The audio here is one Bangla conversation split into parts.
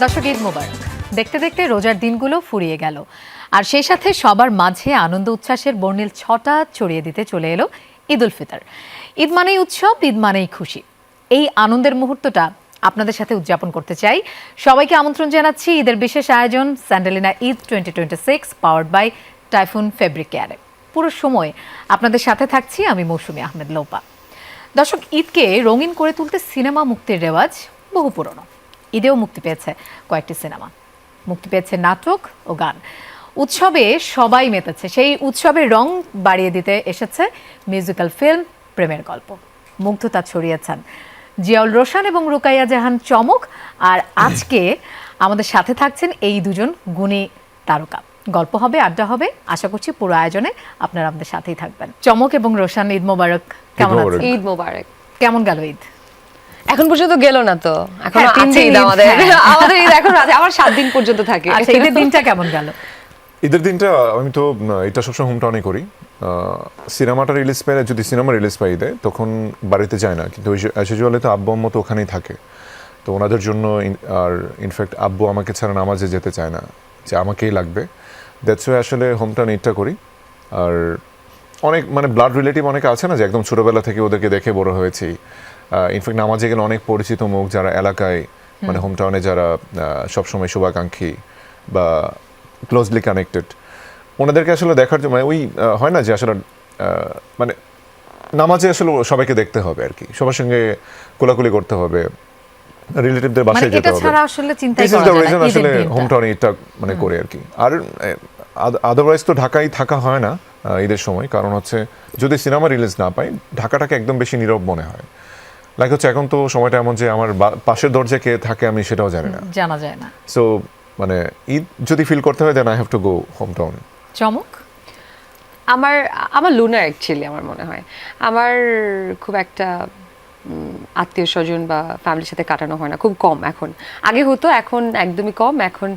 দর্শক, ঈদ মোবারক। দেখতে দেখতে রোজার দিনগুলো ফুরিয়ে গেল, আর সেই সাথে সবার মাঝে আনন্দ উচ্ছ্বাসের বর্ণিল ছটা ছড়িয়ে দিতে চলে এলো ঈদ উল ফিতর। ঈদ মানেই উৎসব, ঈদ মানেই খুশি। এই আনন্দের মুহূর্তটা আপনাদের সাথে উদযাপন করতে চাই। সবাইকে আমন্ত্রণ জানাচ্ছি ঈদের বিশেষ আয়োজন Sandelina Eid 2026 powered by Typhoon fabric কেয়ারে। পুরো সময় আপনাদের সাথে থাকছি আমি মৌসুমী আহমেদ লোপা। দর্শক, ঈদকে রঙিন করে তুলতে সিনেমা মুক্তির রেওয়াজ বহু পুরনো। ঈদেও মুক্তি পেয়েছে কয়েকটি সিনেমা, মুক্তি পেয়েছে নাটক ও গান। উৎসবে সবাই মেতেছে, সেই উৎসবের রং বাড়িয়ে দিতে এসেছে মিউজিক্যাল ফিল্ম প্রেমের গল্প। মুগ্ধতা ছড়িয়েছেন জিয়াউল রোশন এবং রুকাইয়া জাহান চমক। আর আজকে আমাদের সাথে থাকছেন এই দুজন গুণী তারকা। গল্প হবে, আড্ডা হবে, আশা করছি পুরো আয়োজনে আপনারা আমাদের সাথেই থাকবেন। চমক এবং রোশন, ঈদ মোবারক। কেমন আছেন? ঈদ মোবারক। কেমন গেল ঈদ? এখন পর্যন্ত গেল না তো, এখন হ্যাঁ, আছে ঈদ আমাদের। হ্যাঁ। আমাদের ঈদ এখন আছে, আবার 7 দিন পর্যন্ত থাকে। আচ্ছা, ঈদের দিনটা কেমন গেল? ঈদের দিনটা আমি তো এটা সবসময় হোম টাউনে করি। সিনেমাটা রিলিজ পেলে, যদি সিনেমা রিলিজ পাই দেয় তখন বাড়িতে যায় না, কিন্তু অ্যাজ ইউজুয়ালি তো আব্বু আম্মু তো ওখানেই থাকে। তো ওনাদের জন্য আর ইনফ্যাক্ট আব্বু আমাকে ছাড়া নামাজে যেতে চায় না, যে আমাকেই লাগবে। দ্যাটস ওয়াই আসলে হোম টাউন ঈদটা করি। আর অনেক মানে ব্লাড রিলেটিভ অনেকে আছে না, যে একদম ছোটোবেলা থেকে ওদেরকে দেখে বড় হয়েছি। ইনফ্যাক্ট নামাজে গেলে অনেক পরিচিত মুখ যারা এলাকায়, মানে হোম টাউনে যারা সবসময় শুভাকাঙ্ক্ষী বা ক্লোজলি কানেক্টেড, ওনাদেরকে আসলে দেখার জন্য, মানে ওই হয় না যে আসলে মানে নামাজে আসলে সবাইকে দেখতে হবে আর কি, সবার সঙ্গে কোলাকুলি করতে হবে, রিলেটিভদের বাসায় যেতে হবে। আসলে হোম টাউনে এটা মানে করে আর কি। আর আদারওয়াইজ তো ঢাকায় থাকা হয় না ঈদের সময়, কারণ হচ্ছে যদি সিনেমা রিলিজ না পাই ঢাকাটাকে একদম বেশি নীরব মনে হয়। লাইক হচ্ছে এখন তো সময়টা এমন যে আমার পাশের দরজায় কে থাকে আমি সেটাও জানি না, জানা যায় না। সো মানে ঈদ যদি ফিল করতে হয় then I have to go home town. চমক? আমার লুনার অ্যাকচুয়ালি আমার মনে হয় আমার খুব একটা আত্মীয় স্বজন বা ফ্যামিলির সাথে কাটানো হয় না, খুব কম। এখন আগে হতো, এখন একদমই কম। এখন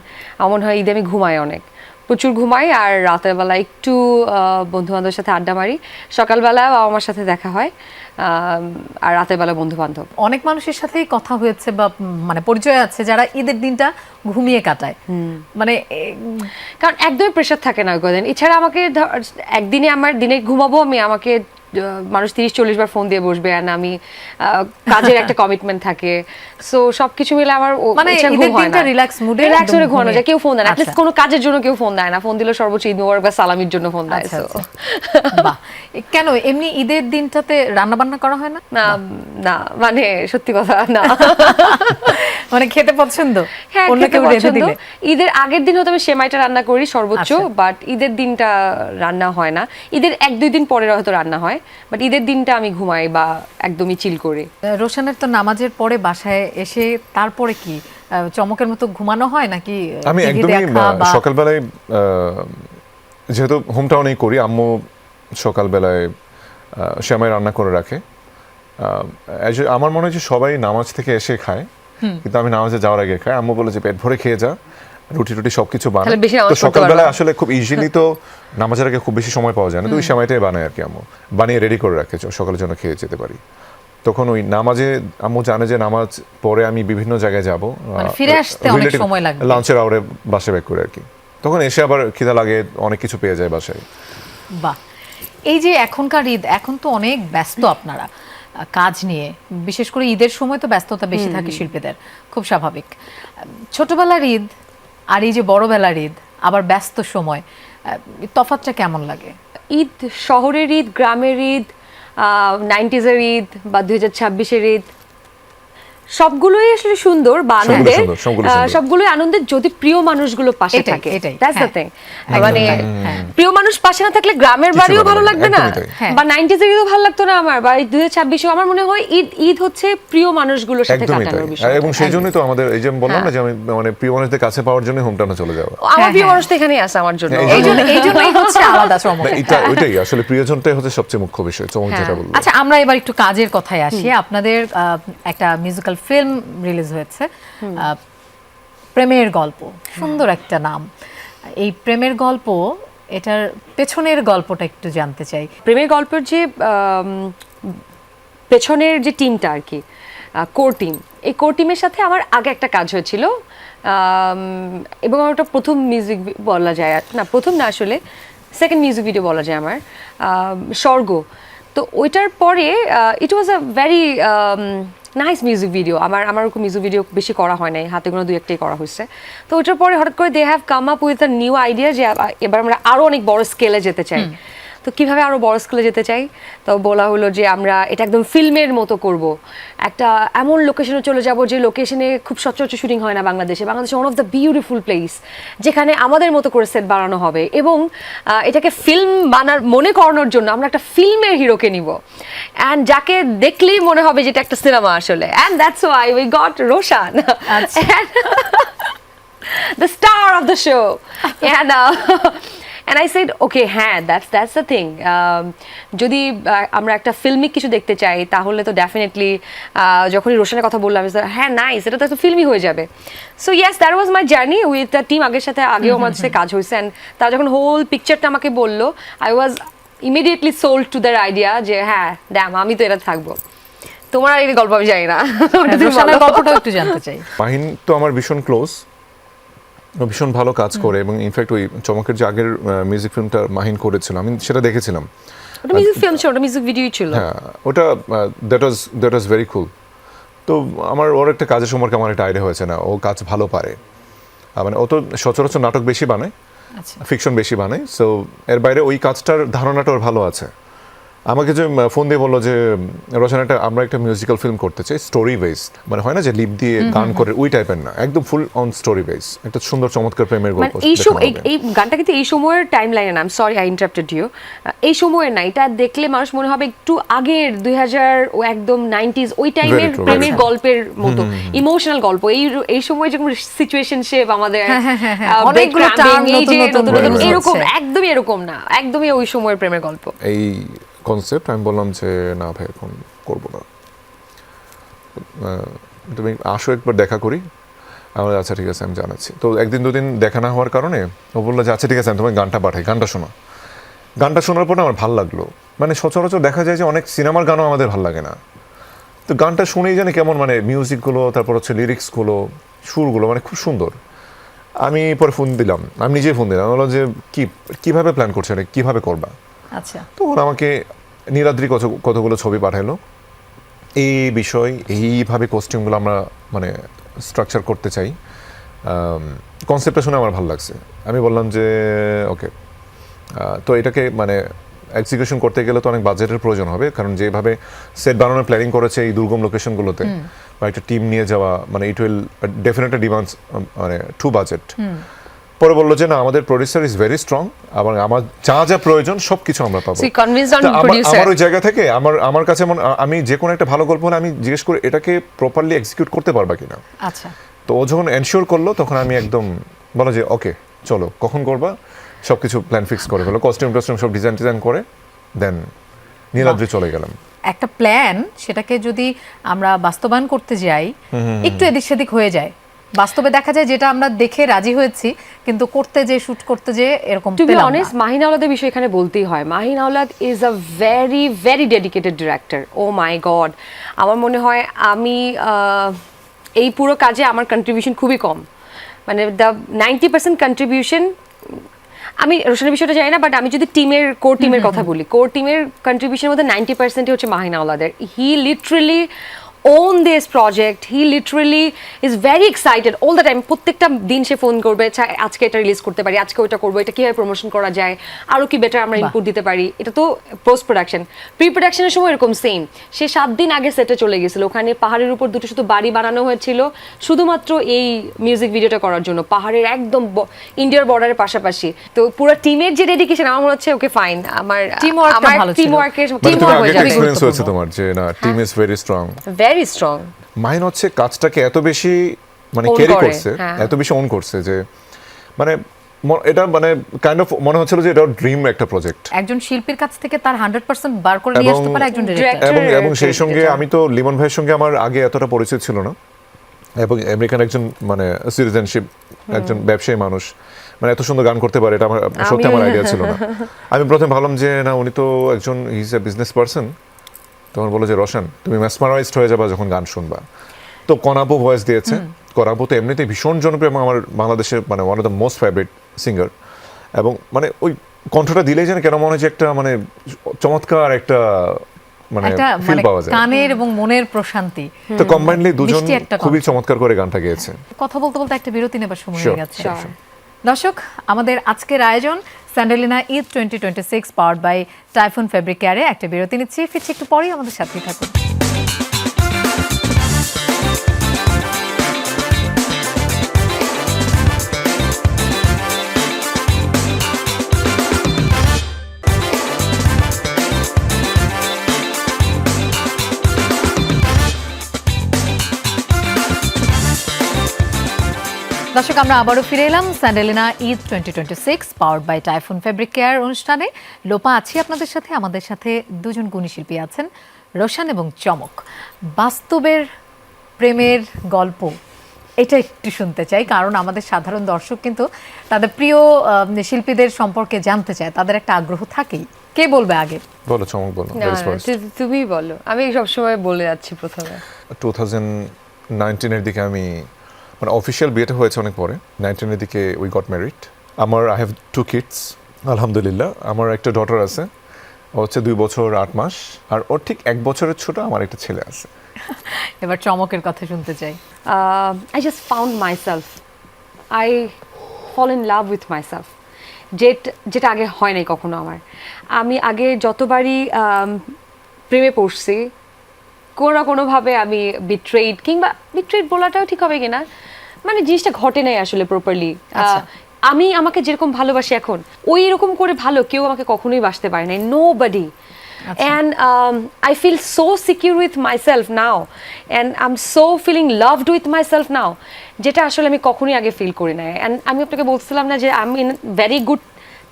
এমন হয় ঈদে আমি ঘুমাই, অনেক প্রচুর ঘুমাই, আর রাতের বেলা একটু বন্ধু বান্ধবের সাথে আড্ডা মারি। সকালবেলা আমার সাথে দেখা হয়, আর রাতের বেলা বন্ধু বান্ধব। অনেক মানুষের সাথেই কথা হয়েছে বা মানে পরিচয় আছে যারা ঈদের দিনটা ঘুমিয়ে কাটায়, মানে কারণ একদমই প্রেশার থাকে না ওই কদিন। এছাড়া আমাকে একদিনে আমার দিনে ঘুমাবো আমি, আমাকে মানুষ 30-40 বার ফোন দিয়ে বসবে, আর আমি কাজের একটা কমিটমেন্ট থাকে। সো সবকিছু মিলে আমার মানে ঈদের দিনটা রিল্যাক্স মুডে ঘুমানো যায়। কেউ ফোন দেয় না, অ্যাটলিস্ট কোনো কাজের জন্য কেউ ফোন দেয় না। ফোন দিলে সর্বোচ্চ ঈদ মোবারক বা সালামির জন্য ফোন দেয়। বাহ, কেন এমনি ঈদের দিনটাতে রান্না বান্না করা হয় না? না, মানে সত্যি কথা না। মানে খেতে পছন্দ? হ্যাঁ, অন্য কেউ রেঁধে দিলে? ঈদের আগের দিন হয়তো আমি সেমাইটা রান্না করি সর্বোচ্চ, বাট ঈদের দিনটা রান্না হয় না। ঈদের 1-2 দিন পরে হয়তো রান্না হয়, বাট ঈদের দিনটা আমি ঘুমাই বা একদমই চিল করি। রোশনের তো নামাজের পরে বাসায় এসে তারপরে কি চমকের মতো ঘুমানো হয় নাকি? আমি একদমই সকালবেলায়, যেহেতু হোম টাউনেই করি, আম্মু সকালবেলায় সেমাই রান্না করে রাখে। আমার মনে হয় যে সবাই নামাজ থেকে এসে খায়, কিন্তু আমি নামাজে যাওয়ার আগে খাই। আম্মু বলে যে পেট ভরে খেয়ে যা, রুটি টুটি সবকিছু বানায়। তো সকালবেলায় আসলে খুব ইজিলি তো নামাজের আগে খুব বেশি সময় পাওয়া যায় না, তো ওই সময়টাই বানায় আর কি। আম্মু বানিয়ে রেডি করে রাখে সকালের জন্য খেয়ে যেতে পারি। তখন ওই নামাজে আম্মু জানে যে নামাজ পরে আমি বিভিন্ন জায়গায় যাবো, ফিরে আসতে অনেক সময় লাগে, লাঞ্চের আওয়ারে বাসে ব্যাক করে আর কি। তখন এসে আবার খিদা লাগে, অনেক কিছু পেয়ে যায় বাসায়। বাহ, এই যে এখনকার ঈদ, এখন তো অনেক ব্যস্ত আপনারা কাজ নিয়ে, বিশেষ করে ঈদের সময় তো ব্যস্ততা বেশি থাকে শিল্পীদের, খুব স্বাভাবিক। ছোটবেলার ঈদ আর এই যে বড়বেলার ঈদ, আবার ব্যস্ত সময়, তফাৎটা কেমন লাগে? ঈদ শহরের ঈদ, গ্রামের ঈদ, 90s-এর ঈদ বা 2026-এর ঈদ, সবগুলোই আসলে সুন্দর বা আনন্দের, সবগুলোই আনন্দের যদি প্রিয় মানুষগুলো পাশে থাকে। That's the thing. মানে প্রিয় মানুষ পাশে না থাকলে গ্রামের বাড়িও ভালো লাগবে না, বা 90s-এর ঈদও ভালো লাগতো না আমার, বা 2026-এও। আমার মনে হয় ঈদ হচ্ছে প্রিয় মানুষগুলোর সাথে কাটানোর বিষয়, এবং সেই জন্যই তো আমাদের এই যে বললাম না যে আমি মানে প্রিয় মানুষদের কাছে পাওয়ার জন্য হোম টাউনে চলে যাওয়া। আমার প্রিয় মানুষ তো এখানেই আছে আমার জন্য, এইজন্যই হচ্ছে আলাদা চমক। ওইটাই আসলে প্রিয়জনটাই হচ্ছে সবচেয়ে মুখ্য বিষয়, চমক যেটা বলবো। আচ্ছা, আমরা এবার একটু কাজের কথায় আসি। আপনাদের একটা মিউজিক্যাল ফিল্ম রিলিজ হয়েছে, প্রেমের গল্প। সুন্দর একটা নাম, এই প্রেমের গল্প। এটার পেছনের গল্পটা একটু জানতে চাই। প্রেমের গল্পের যে পেছনের যে টিমটা আর কি, কোর টিম, এই কোর টিমের সাথে আমার আগে একটা কাজ হয়েছিল, এবং আমার ওটা প্রথম মিউজিক বলা যায়, না প্রথম না আসলে সেকেন্ড মিউজিক ভিডিও বলা যায় আমার, স্বর্গ। তো ওইটার পরে it was a very nice music video. আমার ওরকম মিউজিক ভিডিও বেশি করা হয় নাই, হাতে গোনা 2-1টাই করা হয়েছে। তো ওইটার পরে হঠাৎ করে they have come up with a new idea যে এবার আমরা আরও অনেক বড় স্কেলে যেতে চাই। তো কিভাবে আরও বড় স্কেলে যেতে চাই, তো বলা হলো যে আমরা এটা একদম ফিল্মের মতো করব, একটা এমন লোকেশনে চলে যাব যে লোকেশনে খুব সচরাচর শুটিং হয় না বাংলাদেশে one of the beautiful place, যেখানে আমাদের মতো করে সেট বানানো হবে, এবং এটাকে ফিল্ম মনে করানোর জন্য আমরা একটা ফিল্মের হিরোকে নিব, অ্যান্ড যাকে দেখলেই মনে হবে যেটা একটা সিনেমা আসলে, and that's why we got Roshan, the star of the show. And I said, okay, হ্যাঁ, that's the thing. যদি আমরা একটা ফিল্মিক কিছু দেখতে চাই তাহলে তো ডেফিনেটলি যখনই রোশনের কথা বললাম, হ্যাঁ নাইস, এটা তো একটা ফিল্মই হয়ে যাবে। So yes, that was my journey with the team. আগেও আমার সাথে কাজ হয়েছে, অ্যান্ড তারা যখন হোল পিকচারটা আমাকে বললো, I was immediately sold to their idea যে হ্যাঁ ড্যাম, আমি তো এটা থাকবো। তোমার এই গল্প আমি জানি না, রোশনের গল্পটাও একটু জানতে চাই। মাহিন তো আমার ভীষণ ক্লোজ, ভীষণ ভালো কাজ করে, এবং ইনফ্যাক্ট ওই চমকের যে আগের মিউজিক ফিল্মটা মাহিন করেছিল, আমি সেটা দেখেছিলাম। ওটা মিউজিক ফিল্ম ছিল, ওটা মিউজিক ভিডিও ছিল। হ্যাঁ, ওটা দ্যাট ওয়াজ ভেরি কুল। তো ওর একটা কাজের সম্পর্কে আমার একটা আইডিয়া হয়েছে, না ও কাজ ভালো পারে, মানে ও তো সচরাচর নাটক বেশি বানায়, ফিকশন বেশি বানায়, সো এর বাইরে ওই কাজটার ধারণাটা ওর ভালো আছে। আমাকে যে ফোন দিয়ে বললো যে রচনা আমরা একটা মিউজিক্যাল ফিল্ম করতে চাই, স্টোরি বেসড, মানে হয় না যে লিপ দিয়ে গান করে ওই টাইপের না, একদম ফুল অন স্টোরি বেস, একটা সুন্দর চমৎকার প্রেমের গল্প। এই গানটা কিন্তু এই সময়ের টাইম লাইনে না, সরি আই ইন্টারাপ্টেড ইউ, এই সময়ের না, এটা দেখলে মানুষ মনে হবে একটু আগের 2000 ও একদম 90s ওই টাইমের প্রেমের গল্পের মতো ইমোশনাল গল্প। এই সময় যেরকম সিচুয়েশনশিপ আমাদের অনেকগুলো টার্ম, এরকম একদমই এরকম না, একদমই ওই সময়ের প্রেমের গল্প। এই কনসেপ্ট আমি বললাম যে না ভাই এখন করবো না, তুমি আসো একবার দেখা করি। আমার আচ্ছা ঠিক আছে আমি জানাচ্ছি। তো একদিন দুদিন দেখা না হওয়ার কারণে ও বললো যে আচ্ছা ঠিক আছে আমি তোমায় গানটা পাঠাই, গানটা শোনো। গানটা শোনার পর আমার ভালো লাগলো, মানে সচরাচর দেখা যায় যে অনেক সিনেমার গানও আমাদের ভালো লাগে না, তো গানটা শুনেই জানি কেমন, মানে মিউজিকগুলো, তারপর হচ্ছে লিরিক্সগুলো, সুরগুলো মানে খুব সুন্দর। আমি পরে ফোন দিলাম, আমি নিজেই ফোন দিলাম, বললাম যে কীভাবে প্ল্যান করছে, এটা কীভাবে করবা। আচ্ছা, তো ওরা আমাকে নীলাদ্রি কতগুলো ছবি পাঠালো, এই বিষয় এইভাবে কস্টিউমগুলো আমরা মানে স্ট্রাকচার করতে চাই, কনসেপ্টটা শুনে আমার ভালো লাগছে। আমি বললাম যে ওকে, তো এটাকে মানে এক্সিকিউশন করতে গেলে তো অনেক বাজেটের প্রয়োজন হবে, কারণ যেভাবে সেট বানানোর প্ল্যানিং করেছে এই দুর্গম লোকেশনগুলোতে, বা একটা টিম নিয়ে যাওয়া, মানে ইট উইল ডেফিনেটলি ডিমান্ডস মানে টু বাজেট। পরে বললো যে না, আমাদের প্রোডিউসার ইজ ভেরি স্ট্রং, এবং আমার যা যা প্রয়োজন সবকিছু আমরা পাবো। আমার ওই জায়গা থেকে আমার কাছে আমি যে কোনো একটা ভালো গল্প হলে আমি জিজ্ঞেস করি এটাকে প্রপারলি এক্সিকিউট করতে পারবা কিনা। আচ্ছা, তো ও যখন এনশিওর করলো তখন আমি একদম বলো যে ওকে চলো, কখন করবা, সবকিছু প্ল্যান ফিক্স করে ফেলো, কস্টিউম সব ডিজাইন করে দেন নীলাদ্রি চলে গেলাম। একটা প্ল্যান, সেটাকে যদি আমরা বাস্তবায়ন করতে যাই একটু এদিক সেদিক হয়ে যায়, বাস্তবে দেখা যায় যেটা আমরা দেখে রাজি হয়েছি কিন্তু করতে যে শুট করতে যে এরকম। টু বি অনেস্ট, মাহিন আওলাদের বিষয় এখানে বলতেই হয়। Mahin Aolad is a very very dedicated director. Oh my God, আমার মনে হয় আমি এই পুরো কাজে আমার কন্ট্রিবিউশন খুবই কম, মানে দ্য 90% কন্ট্রিবিউশন, আমি রোশনের বিষয়টা জানি না, বাট আমি যদি কোর টিমের কথা বলি, কোর টিমের কন্ট্রিবিউশনের মধ্যে 90%ই হচ্ছে মাহিন আওলাদের। হি literally own this project, he literally is very excited all the time. প্রত্যেকটা দিন সে ফোন করবে, আজকে এটা রিলিজ করতে পারি, আজকে ওইটা করবো, এটা কিভাবে প্রমোশন করা যায়, আরো কি বেটার আমরা ইনপুট দিতে পারি। এটা তো পোস্ট প্রোডাকশন। প্রি প্রোডাকশনের সময় এরকম সেম, সে 7 দিন আগে সেটে চলে গেছিল, ওখানে পাহাড়ের উপর দুটো শুধু বাড়ি বানানো হয়েছিল শুধুমাত্র এই মিউজিক ভিডিওটা করার জন্য, পাহাড়ের একদম ইন্ডিয়ার বর্ডারের পাশাপাশি। তো পুরো টিমের যে ডেডিকেশন, আমার মনে হচ্ছে ওকে ফাইন, আমার টিম ওয়ার্কের এক্সপেরিয়েন্স হয়েছে তোমার যে না, team is very strong, very strong. Mine হচ্ছে কাজটাকে এত বেশি মানে ক্যারি করছে, এত বেশি অন করছে যে মানে এটা মানে কাইন্ড অফ মনে হচ্ছিল যে এটা ড্রিম একটা প্রজেক্ট। একজন শিল্পীর কাছ থেকে তার 100% বার করে নিয়ে আসতে পারে একজন ডিরেক্টর। এবং সেই সঙ্গে আমি তো লিমন ভাইয়ের সঙ্গে আমার আগে এতটা পরিচয় ছিল না, এবং আমেরিকান একজন মানে সিটিজেনশিপ, একজন ব্যবসায়ী মানুষ, মানে এত সুন্দর গান করতে পারে এটা আমার সত্যি আমার আইডিয়া ছিল না। আমি প্রথমে ভাবলাম যে না, উনি তো একজন ইজ এ বিজনেস পারসন। তখন বলো যে রোশন, তুমি মেসমারাইজড হয়ে যাবা যখন গান শুনবা। তো তো কনাবো ভয়েস দিয়েছে। কনাবো তো এমনিতেই ভীষণ জনপ্রিয় এবং আমার বাংলাদেশের মানে one of the most favourite singer, এবং মানে ওই কণ্ঠটা দিলেই যেন কেন মনে হয় যে একটা মানে চমৎকার একটা মানে একটা ফিল মানে পাওয়া যায়। কানের এবং মনের প্রশান্তি। তো কম্বাইনলি দুজন মিষ্টি একটা খুবই কণ্ঠ। চমৎকার করে গানটা গেয়েছে। কথা বলতে বলতে একটা বিরতি নেবার সময় Sure, হয়ে গেছে। sure. দর্শক, আমাদের আজকের আয়োজন Sandelina Eid 2026 powered by Typhoon fabric কেয়ারে একটা বিরতি নিচ্ছি, ফিরছি একটু পরেই, আমাদের সাথেই থাকুন। দর্শক, আমরা আবারও ফিরে এলাম Sandelina Eid 2026 powered by Typhoon fabric care অনুষ্ঠানে। লোপা আছি আপনাদের সাথে, আমাদের সাথে দুজন গুণী শিল্পী আছেন, রোশান এবং চমক। বাস্তবের প্রেমের গল্প এটা একটু শুনতে চাই, কারণ আমাদের সাধারণ দর্শক কিন্তু তাদের প্রিয় শিল্পীদের সম্পর্কে জানতে চায়, তাদের একটা আগ্রহ থাকেই। কে বলবে আগে? বলো চমক, বলো। না, ladies first. তুমি বলো, আমি সবসময় বলে যাচ্ছি প্রথমে। 2019 এর দিকে আমি মানে অফিসিয়াল বিয়েটা হয়েছে অনেক পরে, 19 এর দিকে উই গট ম্যারিড। আমার আই হ্যাভ 2 কিডস, আলহামদুলিল্লাহ। আমার একটা ডটার আছে, ও হচ্ছে 2 বছর 8 মাস, আর ওর ঠিক 1 বছরের ছোট আমার একটা ছেলে আছে। এবার চমকের কথা শুনতে চাই। I just found myself. I fall in love with myself. যেটা আগে হয় নাই কখনো আমার। আমি আগে যতবারই প্রেমে পড়ছি, কোনো না কোনোভাবে আমি বিট্রেড, কিংবা বিট্রেড বলাটাও ঠিক হবে কিনা, মানে জিনিসটা ঘটে নাই আসলে প্রপারলি। আচ্ছা। আমি আমাকে যেরকম ভালোবাসি এখন, ওই রকম করে ভালো কেউ আমাকে কখনোই বাসতে পারে নাই, nobody. And I feel so secure with myself now, and I'm so feeling loved with myself now, যেটা আসলে আমি কখনোই আগে ফিল করি নাই। And আমি আপনাকে বলছিলাম না যে I'm in very good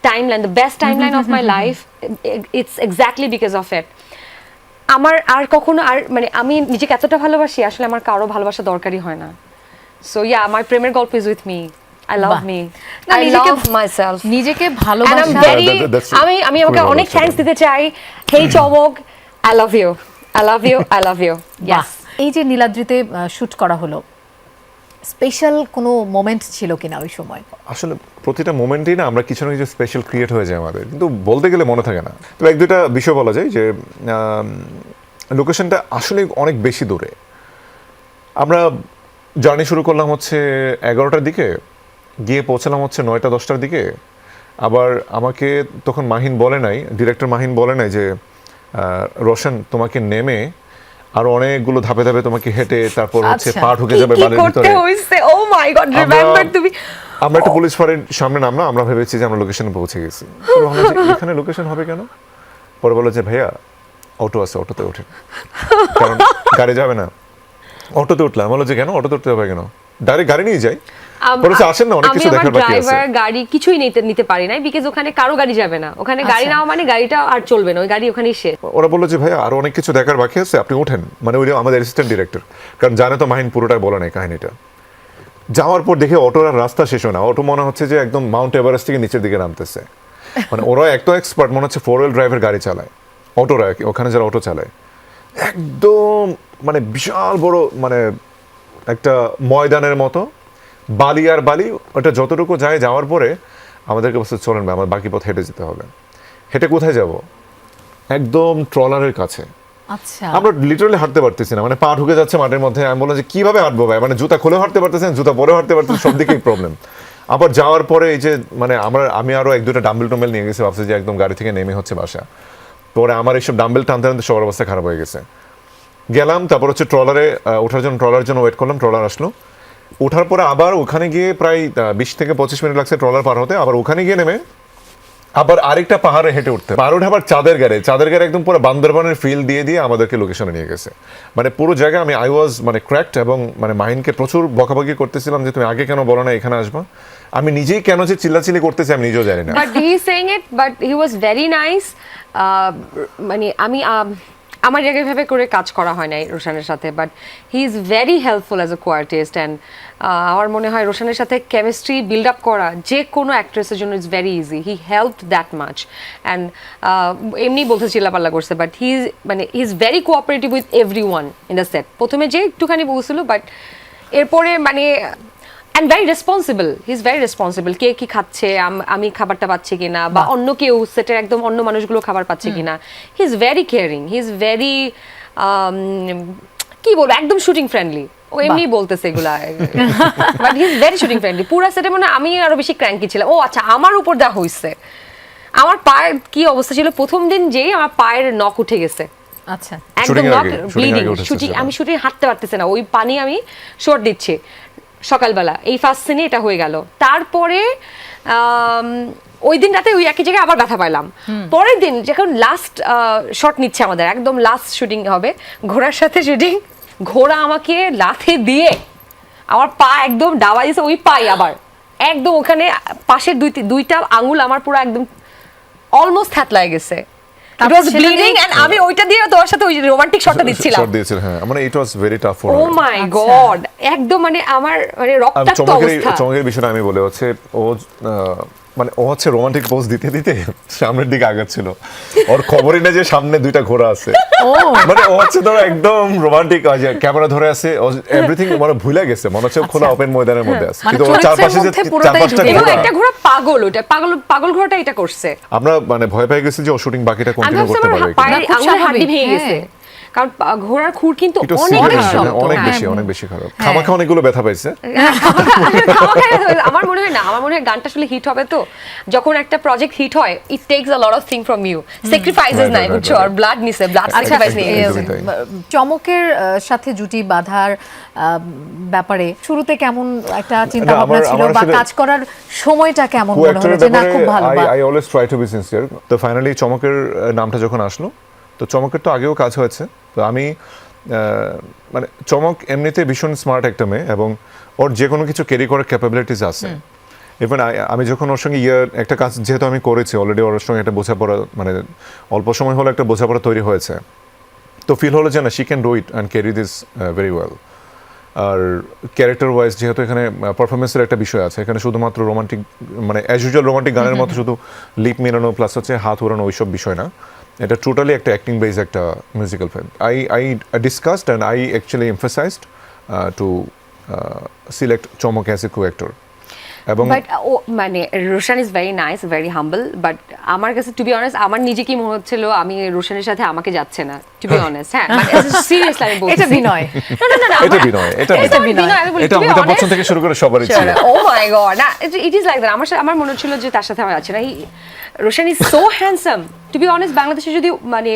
timeline, the best timeline of my life. It's exactly because of it. আমার আর কখনো আর মানে আমি নিজেকে এতটা ভালোবাসি, আসলে আমার কারো ভালোবাসা দরকারই হয় না। So yeah, my প্রেমের গল্প is with me. I love বাহ। me. না, I নিজেকে- love myself. নিজেকে And I'm ভালোবাসা very, that's আমি ওকে খুবই অনেক ভালো থ্যাঙ্কস ছিল। দিতে চাই। হেই চমক, I love you. I love you. I love you. বাহ। Yes. এই যে নীলাদ্রিতে শুট করা হলো, স্পেশাল কোনো মোমেন্ট ছিল কিনা ওই সময়? আসলে প্রতিটা মোমেন্টেই না আমরা কিছু না কিছু স্পেশাল ক্রিয়েট হয়ে যায় আমাদের, কিন্তু বলতে গেলে মনে থাকে না। তো এক দুটা বিষয় বলা যায় যে লোকেশনটা আসলে অনেক বেশি দূরে। আমরা জার্নি শুরু করলাম হচ্ছে 11টার দিকে, গিয়ে পৌঁছালাম হচ্ছে 9টা 10টার দিকে। আবার আমাকে তখন মাহিন বলে নাই, ডিরেক্টর মাহিন বলে নাই যে রোশন তোমাকে নেমে আরো অনেকগুলো ধাপে ধাপে তোমাকে হেঁটে তারপর হচ্ছে আচ্ছা। পা ঢুকে যাবে কি বালির করতে ভিতরে। হইছে? Oh my God, remember তুমি? আমরা একটা পুলিশ ফাঁড়ির সামনে নামলাম, আমরা ভেবেছি যে আমরা লোকেশনে পৌঁছে গেছি। তো ভাবলাম যে এখানে লোকেশন হবে কেন? পরে বললো যে ভাইয়া অটো আছে, অটোতে ওঠেন, কারণ গাড়ি যাবে না। অটোতে উঠলাম, বললো যে কেন অটোতে উঠতে হবে কেন, ডাইরেক্ট গাড়ি নিয়ে যাই। বলেছে আসেন না, অনেক কিছু দেখার বাকি আছে। ড্রাইভার গাড়ি কিছুই নিতে পারি নাই, বিকজ ওখানে কারো গাড়ি যাবে না। ওখানে গাড়ি আচ্ছা। নাও মানে গাড়িটা আর চলবে না, ওই গাড়ি ওখানেই শেষ। ওরা বললো যে ভাইয়া আরো অনেক কিছু দেখার বাকি আছে, আপনি ওঠেন। মানে ওই আমাদের অ্যাসিস্ট্যান্ট ডিরেক্টর, কারণ জানে তো মাহিন পুরোটাই বলে নাই কাহিনীটা। যাওয়ার পর দেখে অটোর আর রাস্তা শেষ হয় না, অটো মনে হচ্ছে যে একদম মাউন্ট এভারেস্ট থেকে নিচের দিকে নামতেছে। মানে ওরা এত এক্সপার্ট, মনে হচ্ছে 4 হুইল ড্রাইভের গাড়ি চালায় অটোরা, ওখানে যারা অটো চালায় একদম মানে বিশাল বড় মানে একটা ময়দানের মতো বালি আর বালি। ওটা যতটুকু যায়, যাওয়ার পরে আমাদেরকে বলছে চলেন ভাই, আমার বাকি পথ হেঁটে যেতে হবে। হেঁটে কোথায় যাব? একদম ট্রলারের কাছে। আচ্ছা। আমরা লিটারালি হাঁটতে পারতেছি না, মানে পা ঢুকে যাচ্ছে মাঠের মধ্যে। আমি বললাম যে কিভাবে হাঁটবো ভাই, মানে জুতা খুলে হাঁটতে পারতেছেন, জুতা পরে হাঁটতে পারতেছেন, সব দিকেই প্রবলেম। আবার যাওয়ার পরে এই যে মানে আমি আরো 1-2টা ডাম্বেল টম্বেল নিয়ে গেছি, ভাবছি যে একদম গাড়ি থেকে নেমে হচ্ছে বাসা। পরে আমার এইসব ডাম্বেল টানতে টানতে সবার অবস্থা খারাপ হয়ে গেছে। গেলাম, তারপর হচ্ছে ট্রলারে ওঠার জন্য ওয়েট করলাম। ট্রলার আসলো, ওঠার পরে আবার ওখানে গিয়ে প্রায় 20 থেকে 25 মিনিট লাগছে ট্রলার পার হতে। আবার ওখানে গিয়ে নেমে আবার আরেকটা পাহাড়ে হেঁটে উঠতে, আর ওঠে আবার চাঁদের গাড়ি একদম পুরো বান্দরবানের ফিল দিয়ে আমাদেরকে লোকেশনে নিয়ে গেছে। মানে পুরো জায়গায় আমি আই ওয়াজ মানে ক্র্যাকড, এবং মানে মাহিনকে প্রচুর বকাবকি করতেছিলাম যে তুমি আগে কেন বলো না এখানে আসবা। আমি নিজেই কেন যে চিল্লাচিল্লি করতেছি আমি নিজেও জানি না। But he saying it, but he was very nice. মানে আমি আমার জায়গায় ভাবে করে কাজ করা হয় নাই রোশানের সাথে, but he is very helpful as a co-artist, and আমার মনে হয় রোশনের সাথে কেমিস্ট্রি বিল্ড আপ করা যে কোনো অ্যাক্ট্রেসের জন্য it's very easy, he helped that much. And এমনি বলতে চিল্লাপাল্লা করছে, but he is very cooperative with everyone in the set. প্রথমে যে একটুখানি বলছিল, বাট এরপরে মানে and very responsible, he is very responsible. কে কি খাচ্ছে, আমি খাবারটা পাচ্ছি কিনা, বা অন্য কেউ সেটের একদম অন্য মানুষগুলো খাবার পাচ্ছে কিনা। হি is very caring, he is very কি বলবো, একদম শুটিং ফ্রেন্ডলি। ও এমনি বলতেছে এগুলা, but he is very shooting friendly. পুরা সেটে মানে আমি আরো বেশি ক্র্যাঙ্কি ছিলাম। ও আচ্ছা, আমার উপর দেওয়া হয়েছে, আমার পায়ের কি অবস্থা ছিল প্রথম দিন, যেই আমার পায়ের নখ উঠে গেছে, আচ্ছা একদম নখ ব্লিডিং। আমি শুটিং হাঁটতে পারতেছে না, ওই পানি আমি শর্ট দিচ্ছি সকালবেলা। এই ফার্স্ট সিনে এটা হয়ে গেল। তারপরে ওই দিন রাতে ওই একই জায়গায় আবার ব্যথা পাইলাম। পরের দিন যখন লাস্ট শট নিচ্ছে আমাদের, একদম লাস্ট শুটিং হবে, ঘোড়ার সাথে শুটিং, ঘোড়া আমাকে লাথি দিয়ে আমার পা একদম ডাবা দিয়েছে, ওই পাই আবার একদম ওখানে পাশের দুইটা আঙুল আমার পুরো একদম অলমোস্ট থ্যাতলায় গেছে। It was bleeding and আমি ওইটা দিয়ে তোমার সাথে ওই রোমান্টিক শটটা দিচ্ছিলাম। শট দিয়েছিল, হ্যাঁ, মানে it was very tough for. Oh my God, একদম মানে আমার মানে রক্তাক্ত অবস্থা। চমকের বিষয়টা আমি বলে হচ্ছে, ও মানে ও হচ্ছে রোমান্টিক পোজ দিতে দিতে সামনের দিকে আগাচ্ছিল, ওর খবরই না যে সামনে দুইটা ঘোড়া আছে। মানে ও হচ্ছে ধরো একদম রোমান্টিক, ক্যামেরা ধরে আছে, এভরিথিং মানে ভুলে গেছে, মনে হচ্ছে খোলা ওপেন ময়দানের মধ্যে আছে, কিন্তু ওর চারপাশে যে চারপাশটা এবং ঘোড়া, একটা ঘোড়া পাগল, ওটা পাগল ঘোড়াটা এটা করছে। আমরা মানে ভয় পেয়ে গেছি যে ও শুটিং বাকিটা কন্টিনিউ করতে পারবে কিনা। পায়ের আঙুলের হাড়ি ভেঙে গেছে, কারণ ঘোড়ার খুর কিন্তু অনেক বেশি খারাপ। খামাখা অনেকগুলো ব্যথা পাইছে। আমার মনে হয় না, আমার মনে হয় গানটা আসলে হিট হবে তো, যখন একটা প্রজেক্ট হিট হয়, it takes a lot of thing from you, sacrifices নাই, বুঝছো, আর ব্লাড নিছে, ব্লাড স্যাক্রিফাইস নিয়ে গেছে। চমকের সাথে জুটি বাঁধার ব্যাপারে শুরুতে কেমন একটা চিন্তা ভাবনা ছিল, বা কাজ করার সময়টা কেমন মনে হলো যে না খুব ভালো? I always try to be sincere. তো ফাইনালি চমকের নামটা যখন আসলো, তো চমকের তো আগেও কাজ হয়েছে, তো আমি মানে চমক এমনিতে ভীষণ স্মার্ট একটা মেয়ে, এবং ওর যে কোনো কিছু ক্যারি করার ক্যাপাবিলিটিস আছে। ইভেন আমি যখন ওর সঙ্গে একটা কাজ যেহেতু আমি করেছি অলরেডি, ওর সঙ্গে একটা বোঝাপড়া, মানে অল্প সময় হলো একটা বোঝাপড়া তৈরি হয়েছে, তো ফিল হলো যে না, she can do it and carry this very well. আর ক্যারেক্টার ওয়াইজ যেহেতু এখানে পারফরমেন্সের একটা বিষয় আছে, এখানে শুধুমাত্র রোমান্টিক মানে অ্যাজ ইউজুয়াল রোমান্টিক গানের মতো শুধু লিপ মেলানো প্লাস হচ্ছে হাত উড়ানো ওইসব বিষয় না, এটা টোটালি একটা অ্যাক্টিং বেস একটা musical film. I discussed and I actually emphasized to select Chamak as a co-actor. এবং মানে Roshan is very nice, very humble, but আমার কাছে টু বি অনেস্ট আমার নিজে কি মনে হচ্ছিল, আমি রোশনের সাথে আমাকে যাচ্ছে না, টু বি অনেস্ট। হ্যাঁ, সিরিয়াসলি আমি বলছি, এটা বিনয়, এটা বিনয়, এটা অমিতাভ বচ্চন থেকে শুরু করে সবারই ছিল। ও মাই গড, না ইট ইজ লাইক দ্যাট। আমার মনে হচ্ছিল যে তার সাথে আমার আছে না। Roshan is so handsome, to be honest. বাংলাদেশে যদি মানে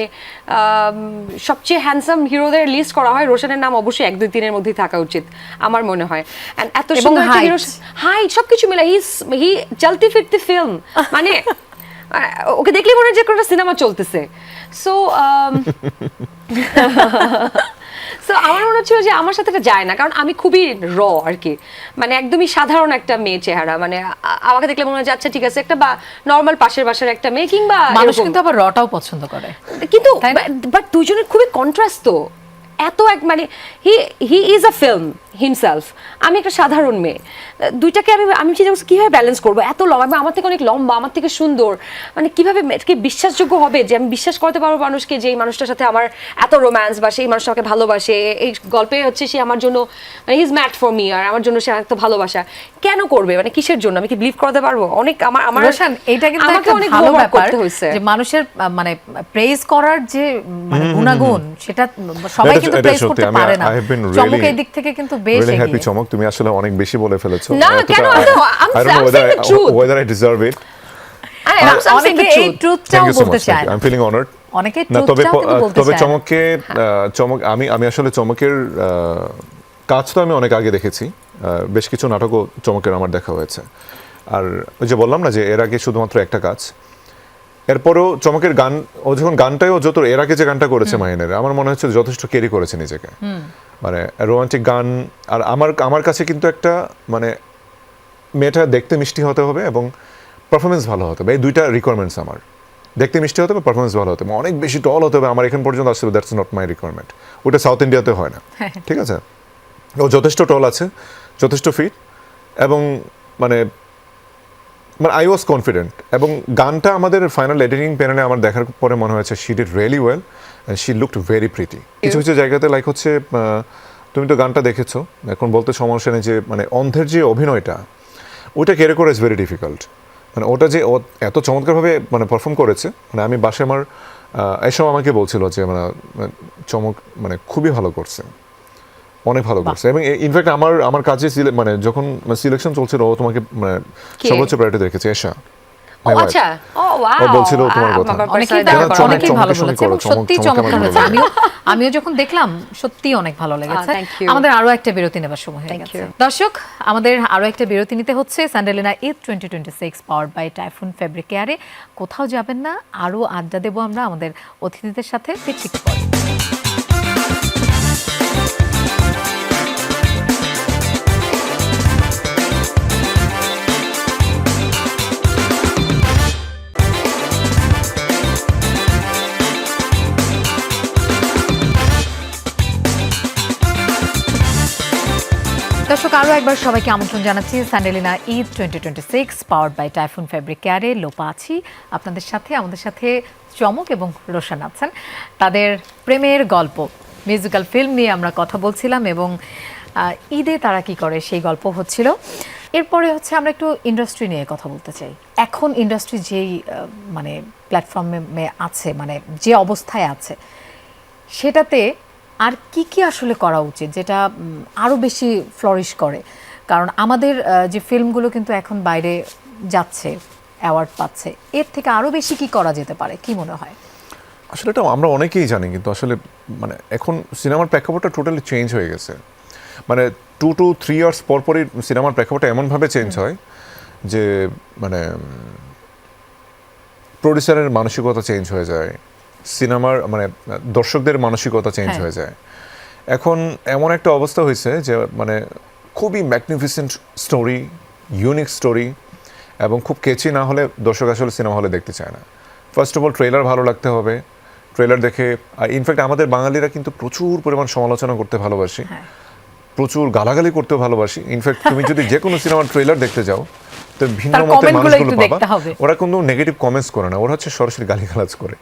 সবচেয়ে হ্যান্ডসাম হিরোদের লিস্ট করা হয়, রোশনের নাম অবশ্যই 1, 2, 3 মধ্যেই থাকা উচিত আমার মনে হয়। এন্ড এত সুন্দর একটা হিরো, হাইট সবকিছু মিলে, হি চলতি ফিরতি ফিল্ম, মানে ওকে দেখলে মনে হয় যে কোনো সিনেমা চলতেছে। সো সো আমার মনে হচ্ছিল যে আমার সাথে এটা যায় না, কারণ আমি খুবই র আর কি, মানে একদমই সাধারণ একটা মেয়ে চেহারা, মানে আমাকে দেখলে মনে হয় আচ্ছা ঠিক আছে, একটা বা নর্মাল পাশের বাসার একটা মেয়ে, কিংবা মানুষ কিন্তু আবার রটাও পছন্দ করে, কিন্তু বাট দুইজনের খুবই কন্ট্রাস্ট তো, এত এক মানে he is a film himself, আমি একটা সাধারণ মেয়ে, দুইটাকে আমি চিন্তা করছি কীভাবে ব্যালেন্স করবো, এত লম্বা, আমার থেকে অনেক লম্বা, আমার থেকে সুন্দর, মানে কীভাবে কি বিশ্বাসযোগ্য হবে যে আমি বিশ্বাস করতে পারবো মানুষকে যে এই মানুষটার সাথে আমার এত রোম্যান্স, বা সেই মানুষটা আমাকে ভালোবাসে, এই গল্পে হচ্ছে সে আমার জন্য মানে he is mad for me, আর আমার জন্য সে এত ভালোবাসা কেন করবে, মানে কিসের জন্য, আমি কি বিলিভ করতে পারবো? অনেক আমার এটা কিন্তু আমাকে অনেক ভালো হোমওয়ার্ক ব্যাপার করতে হয়েছে যে মানুষের মানে প্রেজ করার যে মানে গুণাগুণ, সেটা সবাই কিন্তু প্রেজ করতে পারে না। চমক এই দিক থেকে কিন্তু বেশ এগিয়ে। চমক, তুমি আসলে অনেক বেশি বলে ফেলেছো। না কেন, I'm saying the truth. Whether I deserve it. অনেকে এই ট্রুথটাও বলতে চায়। I'm feeling honored. অনেকে ট্রুথটাও কিন্তু বলতে চায়। তবে চমক আমি আসলে চমকের কাজ তো আমি অনেক আগে দেখেছি, বেশ কিছু নাটকও চমকের আমার দেখা হয়েছে। আর ওই যে বললাম না যে এর আগে শুধুমাত্র একটা কাজ, এরপরও চমকের গান, ও যখন গানটাও যত এর আগে যে গানটা করেছে মাহিনের, আমার মনে হচ্ছে যথেষ্ট ক্যারি করেছে নিজেকে, মানে রোমান্টিক গান। আর আমার কাছে কিন্তু একটা মানে মেয়েটা দেখতে মিষ্টি হতে হবে এবং পারফরমেন্স ভালো হতে হবে, এই দুইটা রিকোয়ারমেন্টস আমার। দেখতে মিষ্টি হতে হবে, পারফরমেন্স ভালো হতে হবে, অনেক বেশি টল হতে হবে, আমার এখান পর্যন্ত আসলে দ্যাটস নট মাই রিকোয়ারমেন্ট। ওটা সাউথ ইন্ডিয়াতে হয় না, ঠিক আছে? ও যথেষ্ট টল আছে, যথেষ্ট ফিট এবং মানে মানে আই ওয়াজ কনফিডেন্ট এবং গানটা আমাদের ফাইনাল এডিটিং প্যানেলে আমার দেখার পরে মনে হয়েছে she did really well and she looked very pretty. কিছু কিছু জায়গাতে লাইক হচ্ছে তুমি তো গানটা দেখেছো, এখন বলতে সমস্যা নেই যে মানে অন্ধের যে অভিনয়টা ওইটা ক্যারি করা ইজ ভেরি ডিফিকাল্ট। মানে ওটা যে এত চমৎকারভাবে মানে পারফর্ম করেছে, মানে আমি বাসে আমার এসব আমাকে বলছিল যে মানে মানে খুবই ভালো করছে, অনেক ভালো করছে। এবং ইনফ্যাক্ট আমার কাজে মানে যখন সিলেকশন চলছিল ও তোমাকে মানে সর্বোচ্চ প্রায়োরিটি দেখেছে এশা। ও আচ্ছা, ও ওয়াও, ও বলছিল তোমার কথা। অনেকেই ভালো বলেছে এবং সত্যি চমৎকার হয়েছে। আমিও যখন দেখলাম সত্যি অনেক ভালো লেগেছে। thank you. আমাদের আরো একটা বিরতি নেবার সময় হয়ে গেছে। দর্শক, আমাদের আরো একটা বিরতি নিতে হচ্ছে। Sandelina Eid 2026 powered by Typhoon fabric কেয়ারে। কোথাও যাবেন না, আরো আড্ডা দেবো আমরা আমাদের অতিথিদের সাথে ঠিক পরে। দর্শক, আরও একবার সবাইকে আমন্ত্রণ জানাচ্ছি Sandelina Eid 2026 powered by Typhoon fabric কেয়ারে। লোপা আছি আপনাদের সাথে, আমাদের সাথে চমক এবং রোশন আছেন। তাদের প্রেমের গল্প, মিউজিক্যাল ফিল্ম নিয়ে আমরা কথা বলছিলাম এবং ঈদে তারা কি করে সেই গল্প হচ্ছিল। এরপরে হচ্ছে আমরা একটু ইন্ডাস্ট্রি নিয়ে কথা বলতে চাই। এখন ইন্ডাস্ট্রি যেই মানে প্ল্যাটফর্মে আছে, মানে যে অবস্থায় আছে, সেটাতে আর কি কি আসলে করা উচিত যেটা আরও বেশি ফ্লরিশ করে? কারণ আমাদের যে ফিল্মগুলো কিন্তু এখন বাইরে যাচ্ছে, অ্যাওয়ার্ড পাচ্ছে, এর থেকে আরও বেশি কি করা যেতে পারে, কি মনে হয়? আসলে এটা আমরা অনেকেই জানি, কিন্তু আসলে মানে এখন সিনেমার প্রেক্ষাপটটা টোটালি চেঞ্জ হয়ে গেছে। মানে 2 to 3 ইয়ার্স পরপরই সিনেমার প্রেক্ষাপটটা এমনভাবে চেঞ্জ হয় যে মানে প্রডিউসারের মানসিকতা চেঞ্জ হয়ে যায়, সিনেমার মানে দর্শকদের মানসিকতা চেঞ্জ হয়ে যায়। এখন এমন একটা অবস্থা হয়েছে যে মানে খুবই ম্যাগনিফিসেন্ট স্টোরি, ইউনিক স্টোরি এবং খুব কেচি না হলে দর্শক আসলে সিনেমা হলে দেখতে চায় না। ফার্স্ট অফ অল ট্রেলার ভালো লাগতে হবে, ট্রেলার দেখে। ইনফ্যাক্ট আমাদের বাঙালিরা কিন্তু প্রচুর পরিমাণ সমালোচনা করতে ভালোবাসি, প্রচুর গালাগালি করতেও ভালোবাসি। ইনফ্যাক্ট তুমি যদি যে কোনো সিনেমার ট্রেলার দেখতে যাও তো ভিন্ন মতের মানুষগুলো পাবা, ওরা কোনো নেগেটিভ কমেন্টস করে না, ওরা হচ্ছে সরাসরি গালিগালাজ করে।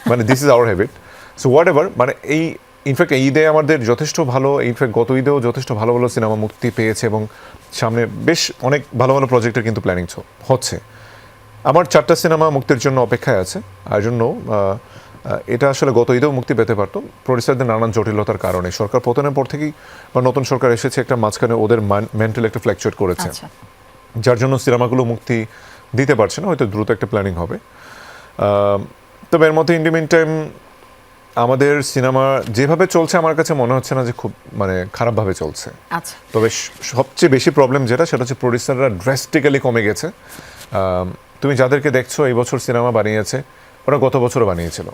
মানে this is our habit. So what ever, মানে এই ইনফ্যাক্ট এই ঈদে আমাদের যথেষ্ট ভালো, ইনফ্যাক্ট গত ঈদেও যথেষ্ট ভালো ভালো সিনেমা মুক্তি পেয়েছে এবং সামনে বেশ অনেক ভালো ভালো প্রজেক্টের কিন্তু প্ল্যানিং হচ্ছে। আমার 4টা সিনেমা মুক্তির জন্য অপেক্ষায় আছে, আর জন্য এটা আসলে গত ঈদেও মুক্তি পেতে পারতো। প্রডিউসারদের নানান জটিলতার কারণে সরকার পতনের পর থেকেই বা নতুন সরকার এসেছে, একটা মাঝখানে ওদের মেন্টাল একটা ফ্ল্যাকচুয়েট করেছে, যার জন্য সিনেমাগুলো মুক্তি দিতে পারছে না। হয়তো দ্রুত একটা প্ল্যানিং হবে। তবে এর মধ্যে ইন দ্য মিন টাইম আমাদের সিনেমা যেভাবে চলছে আমার কাছে মনে হচ্ছে না যে খুব মানে খারাপভাবে চলছে। তবে সবচেয়ে বেশি প্রবলেম যেটা, সেটা হচ্ছে প্রডিউসাররা ড্রাস্টিক্যালি কমে গেছে। তুমি যাদেরকে দেখছো এই বছর সিনেমা বানিয়েছে, ওরা গত বছরও বানিয়েছিল।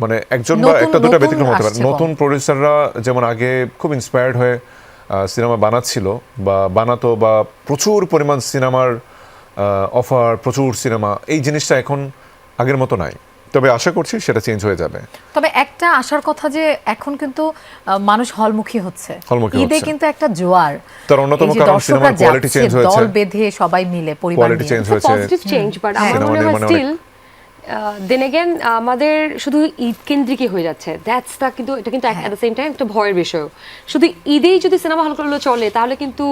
মানে একজন বা একটা দুটা ব্যতিক্রম হতে পারে। নতুন প্রডিউসাররা যেমন আগে খুব ইন্সপায়ার্ড হয়ে সিনেমা বানাচ্ছিল বা বানাতো, বা প্রচুর পরিমাণ সিনেমার অফার, প্রচুর সিনেমা, এই জিনিসটা এখন আগের মতো নাই। তবে আশা করছি সেটা চেঞ্জ হয়ে যাবে। তবে একটা আশার কথা যে এখন কিন্তু মানুষ হলমুখী হচ্ছে, ঈদে কিন্তু একটা জোয়ার। তার অন্যতম কারণ সিনেমার কোয়ালিটি চেঞ্জ হয়েছে, দল বেঁধে সবাই মিলে পরিবার নিয়ে চেঞ্জ হয়েছে, পজিটিভ চেঞ্জ। বাট আমার মনে হয় স্টিল দেন এগেন আমাদের শুধু ঈদ কেন্দ্রিকই হয়ে যাচ্ছে। দ্যাটস দা, কিন্তু এটা কিন্তু অ্যাট দ্য সেম টাইম একটা ভয়ের বিষয়। শুধু ঈদেই যদি সিনেমা হলগুলো চলে তাহলে কিন্তু